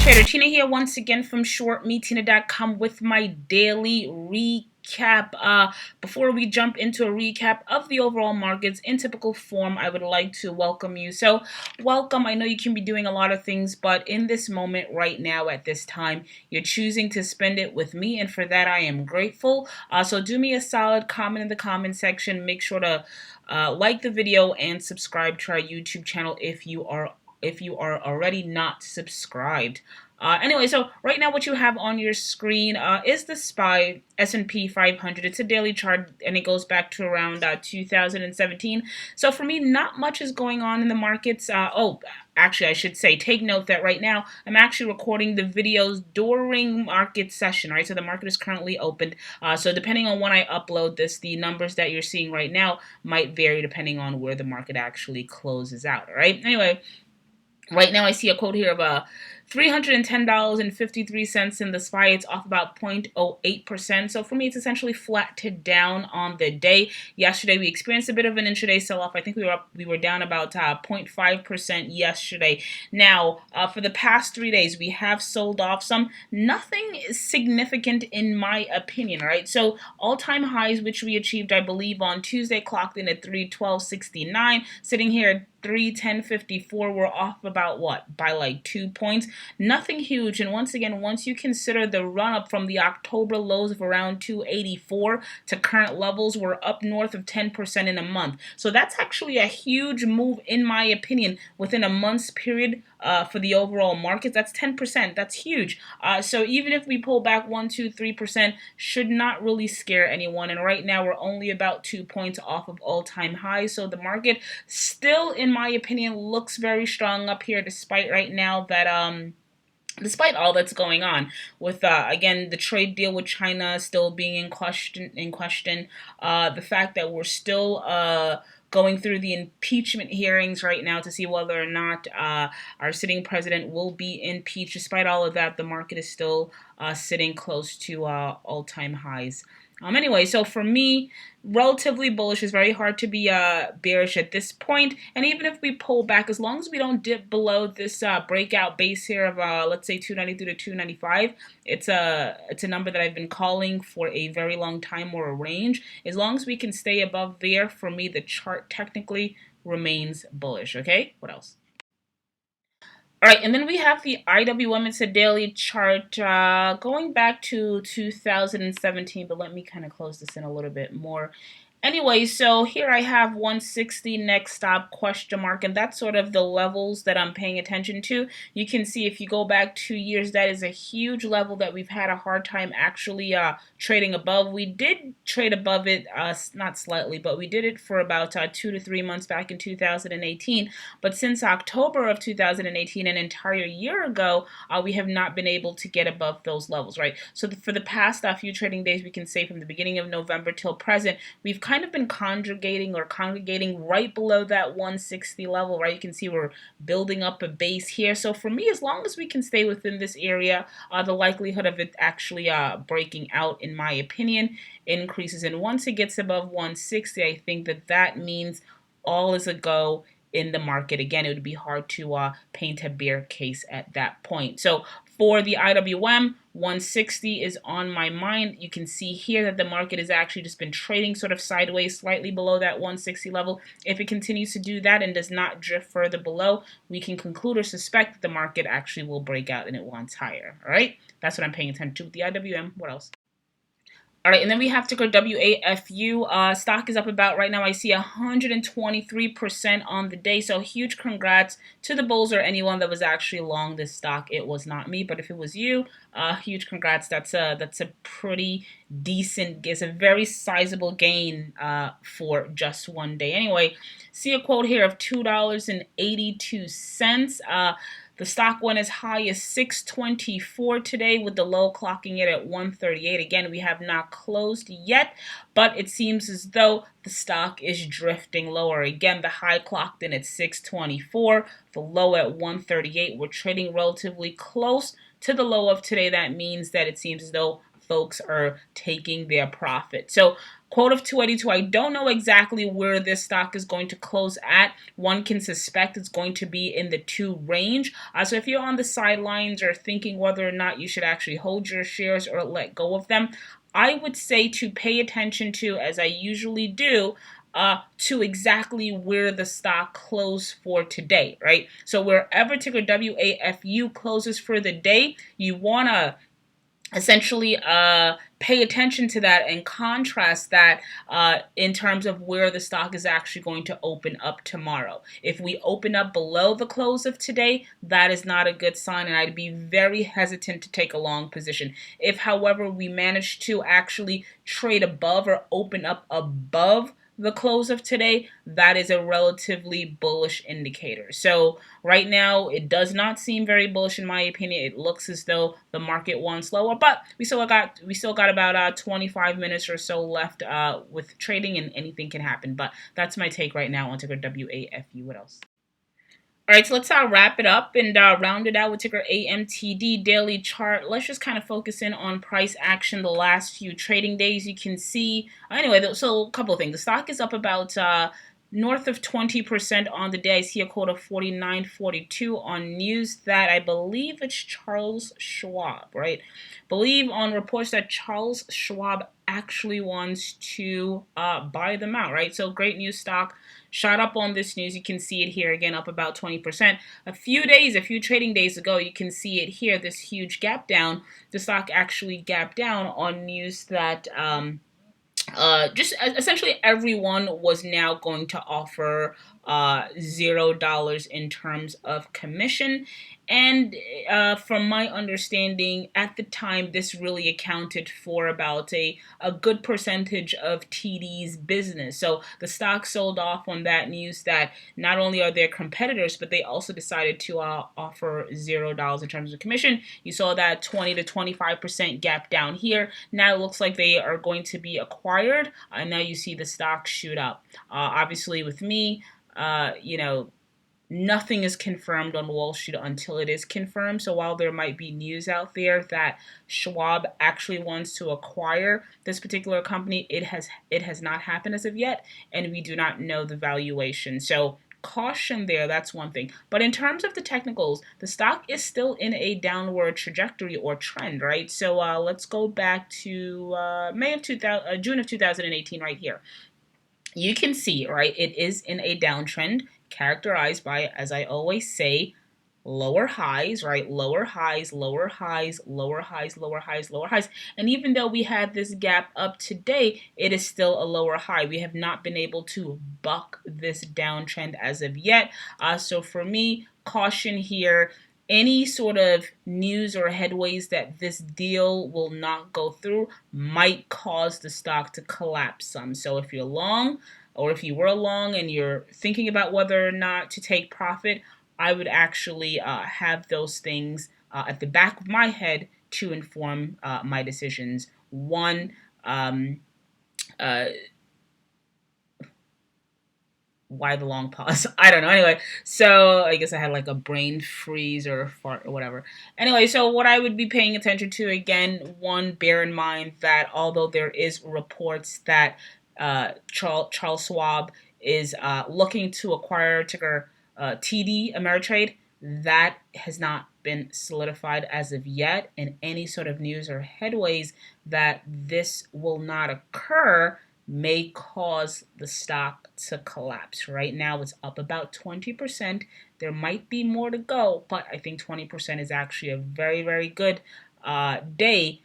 Trader Tina here once again from ShortMeTina.com with my daily recap. Before we jump into a recap of the overall markets in typical form, I would like to welcome you. So welcome. I know you can be doing a lot of things, but in this moment right now at this time, you're choosing to spend it with me, and for that I am grateful. So do me a solid, comment in the comment section. Make sure to like the video and subscribe to our YouTube channel if you are already not subscribed. Anyway, so right now what you have on your screen is the SPY S&P 500. It's a daily chart, and it goes back to around 2017. So for me, not much is going on in the markets. Actually, I should say, take note that right now I'm actually recording the videos during market session, right? So the market is currently opened. So depending on when I upload this, the numbers that you're seeing right now might vary depending on where the market actually closes out, all right? Anyway, right now I see a quote here of $310.53 in the SPY. It's off about 0.08%. So for me, it's essentially flat to down on the day. Yesterday, we experienced a bit of an intraday sell-off. I think we were down about 0.5% yesterday. Now, for the past 3 days, we have sold off some. Nothing significant in my opinion, right? So all-time highs, which we achieved, I believe, on Tuesday, clocked in at 312.69. Sitting here at 310.54, we're off about what? By like 2 points. Nothing huge. And once again, once you consider the run up from the October lows of around 284 to current levels, we're up north of 10% in a month. So that's actually a huge move, in my opinion, within a month's period for the overall market. That's 10%. That's huge. So even if we pull back 1, 2, 3%, should not really scare anyone. And right now, we're only about 2 points off of all-time highs. So the market still, in my opinion, looks very strong up here, despite right now that despite all that's going on with again, the trade deal with China still being in question, the fact that we're still going through the impeachment hearings right now to see whether or not our sitting president will be impeached. Despite all of that, the market is still sitting close to all-time highs. Anyway, so for me, relatively bullish. It's very hard to be bearish at this point. And even if we pull back, as long as we don't dip below this breakout base here of let's say 293 to 295, it's a number that I've been calling for a very long time, or a range. As long as we can stay above there, for me, the chart technically remains bullish. Okay, what else? All right, and then we have the IWM. It's a daily chart going back to 2017, but let me kind of close this in a little bit more. Anyway, so here I have 160 next stop question mark, and that's sort of the levels that I'm paying attention to. You can see if you go back 2 years, that is a huge level that we've had a hard time actually trading above. We did trade above it, not slightly, but we did it for about 2 to 3 months back in 2018. But since October of 2018, an entire year ago, we have not been able to get above those levels, right? So for the past few trading days, we can say from the beginning of November till present, we've kind of been congregating right below that 160 level, right? You can see we're building up a base here. So for me, as long as we can stay within this area, the likelihood of it actually breaking out, in my opinion, increases. And once it gets above 160, I think that means all is a go in the market. Again, it would be hard to paint a bear case at that point. So for the IWM, 160 is on my mind. You can see here that the market has actually just been trading sort of sideways, slightly below that 160 level. If it continues to do that and does not drift further below, we can conclude or suspect that the market actually will break out and it wants higher. All right, that's what I'm paying attention to with the IWM. What else? All right, and then we have ticker WAFU. Stock is up about, right now I see 123% on the day. So huge congrats to the bulls or anyone that was actually long this stock. It was not me, but if it was you, huge congrats. That's a pretty decent, it's a very sizable gain for just one day. Anyway, see a quote here of $2.82. The stock went as high as 624 today, with the low clocking it at 138. Again, we have not closed yet, but it seems as though the stock is drifting lower. Again, the high clocked in at 624, the low at 138. We're trading relatively close to the low of today. That means that it seems as though folks are taking their profit. So Quote of 282. I don't know exactly where this stock is going to close at. One can suspect it's going to be in the 2 range. So if you're on the sidelines or thinking whether or not you should actually hold your shares or let go of them, I would say to pay attention to, as I usually do, to exactly where the stock closed for today, right? So wherever ticker WAFU closes for the day, you want to essentially pay attention to that and contrast that in terms of where the stock is actually going to open up tomorrow. If we open up below the close of today, that is not a good sign, and I'd be very hesitant to take a long position. If, however, we manage to actually trade above or open up above the close of today, that is a relatively bullish indicator. So right now, it does not seem very bullish in my opinion. It looks as though the market wants lower, but we still got about 25 minutes or so left with trading, and anything can happen. But that's my take right now on ticker WAFU. What else? All right, so let's wrap it up and round it out with ticker AMTD daily chart. Let's just kind of focus in on price action the last few trading days. You can see, anyway, so a couple of things. The stock is up about north of 20% on the day. I see a quote of 49.42 on news that I believe it's Charles Schwab, right? Believe on reports that Charles Schwab actually wants to buy them out, right? So great news stock. Shot up on this news. You can see it here again, up about 20%. A few trading days ago, you can see it here, this huge gap down. The stock actually gapped down on news that just essentially everyone was now going to offer $0 in terms of commission. And from my understanding, at the time, this really accounted for about a good percentage of TD's business. So the stock sold off on that news that not only are there competitors, but they also decided to offer $0 in terms of commission. You saw that 20 to 25% gap down here. Now it looks like they are going to be acquired, and now you see the stock shoot up. Obviously, with me, nothing is confirmed on Wall Street until it is confirmed. So while there might be news out there that Schwab actually wants to acquire this particular company, it has not happened as of yet, and we do not know the valuation. So caution there, that's one thing. But in terms of the technicals, the stock is still in a downward trajectory or trend, right? So let's go back to June of 2018 right here. You can see, right, it is in a downtrend characterized by, as I always say, lower highs, right? Lower highs, lower highs, lower highs, lower highs, lower highs. And even though we had this gap up today, it is still a lower high. We have not been able to buck this downtrend as of yet. So for me, caution here. Any sort of news or headways that this deal will not go through might cause the stock to collapse some. So if you're long, or if you were long and you're thinking about whether or not to take profit, I would actually have those things at the back of my head to inform my decisions. One, why the long pause? I don't know. Anyway, so I guess I had like a brain freeze or a fart or whatever. Anyway, so what I would be paying attention to, again, one, bear in mind that although there is reports that Charles Schwab is looking to acquire ticker TD Ameritrade, that has not been solidified as of yet, and any sort of news or headways that this will not occur may cause the stock to collapse. Right now it's up about 20%. There might be more to go, but I think 20% is actually a very, very good day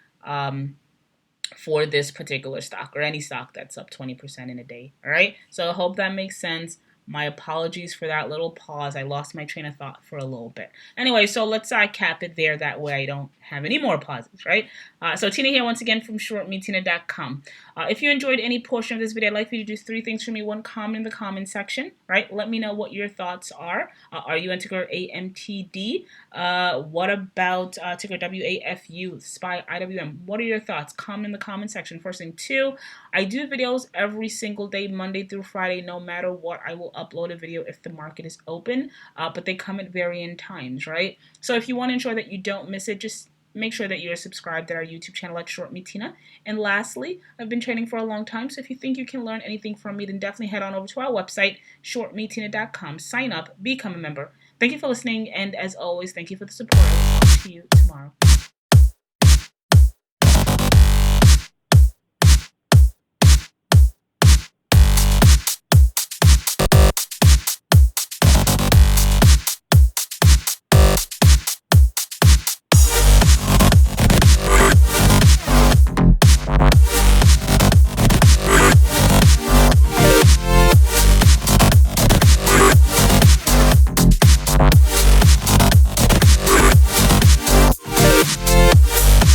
for this particular stock, or any stock that's up 20% in a day. All right, so I hope that makes sense. My apologies for that little pause. I lost my train of thought for a little bit. Anyway, so let's cap it there. That way I don't have any more pauses, right? So Tina here once again from ShortMeTina.com. If you enjoyed any portion of this video, I'd like for you to do 3 things for me. 1, comment in the comment section, right? Let me know what your thoughts are. Are you in ticker AMTD? What about ticker WAFU, SPY, IWM? What are your thoughts? Comment in the comment section. First thing. 2, I do videos every single day, Monday through Friday. No matter what, I will upload a video if the market is open, but they come at varying times, right? So if you want to ensure that you don't miss it, just Make sure that you're subscribed at our YouTube channel at ShortMeTina. And lastly, I've been training for a long time, so if you think you can learn anything from me, then definitely head on over to our website, ShortMeTina.com. Sign up, become a member. Thank you for listening, and as always, thank you for the support. I'll talk to you tomorrow.